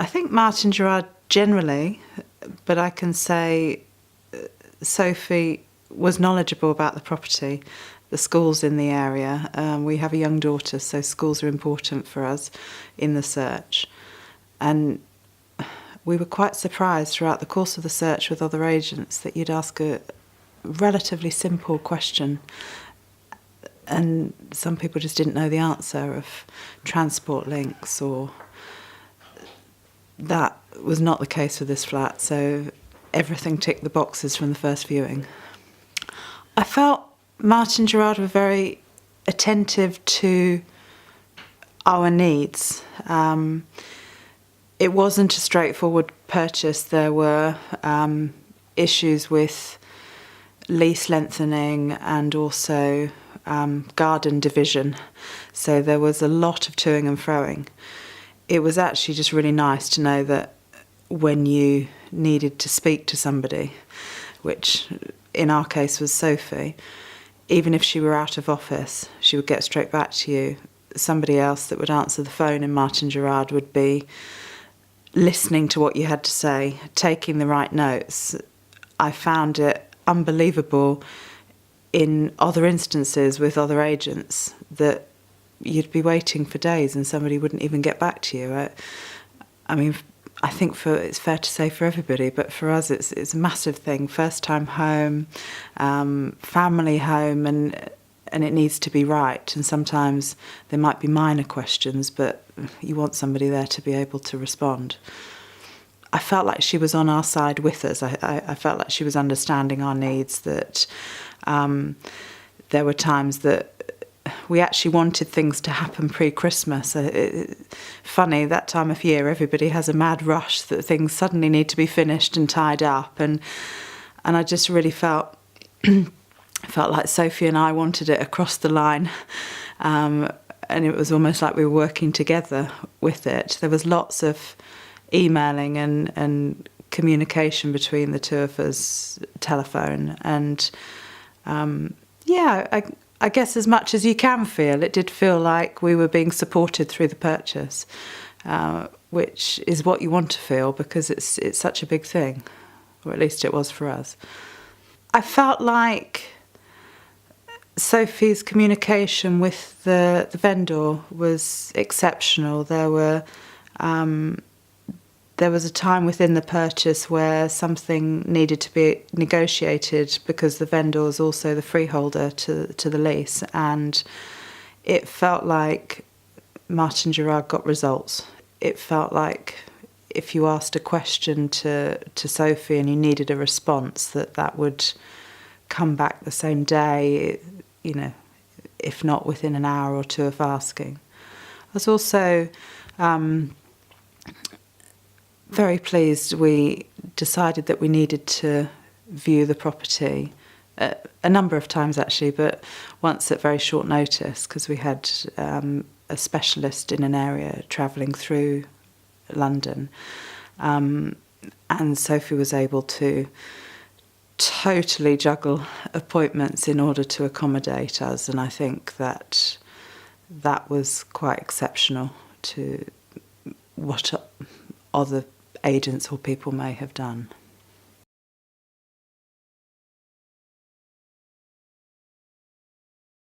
I think Martyn Gerrard generally, but I can say Sophie was knowledgeable about the property, the schools in the area. We have a young daughter, so schools are important for us in the search. And we were quite surprised throughout the course of the search with other agents that you'd ask a relatively simple question and some people just didn't know the answer of transport links, or that was not the case with this flat, so everything ticked the boxes from the first viewing. I felt Martyn Gerrard were very attentive to our needs. It wasn't a straightforward purchase. There were issues with lease lengthening and also garden division, so there was a lot of toing and froing. It was actually just really nice to know that when you needed to speak to somebody, which in our case was Sophie, even if she were out of office, she would get straight back to you. Somebody else that would answer the phone in Martyn Gerrard would be listening to what you had to say, taking the right notes. I found it unbelievable in other instances with other agents that you'd be waiting for days and somebody wouldn't even get back to you. I mean, I think it's fair to say for everybody, but for us it's a massive thing. First time home, family home, and it needs to be right. And sometimes there might be minor questions, but you want somebody there to be able to respond. I felt like she was on our side with us. I felt like she was understanding our needs, that there were times that we actually wanted things to happen pre-Christmas. Funny, that time of year everybody has a mad rush that things suddenly need to be finished and tied up, and I just really felt like Sophie and I wanted it across the line, and it was almost like we were working together with it. There was lots of emailing and communication between the two of us, telephone, and I guess as much as you can feel, it did feel like we were being supported through the purchase, which is what you want to feel because it's such a big thing, or at least it was for us. I felt like Sophie's communication with the vendor was exceptional. There was a time within the purchase where something needed to be negotiated because the vendor is also the freeholder to the lease, and it felt like Martyn Gerrard got results. It felt like if you asked a question to Sophie and you needed a response, that would come back the same day, you know, if not within an hour or two of asking. I was also very pleased we decided that we needed to view the property a number of times actually, but once at very short notice because we had a specialist in an area travelling through London, and Sophie was able to totally juggle appointments in order to accommodate us, and I think that was quite exceptional to what other agents or people may have done.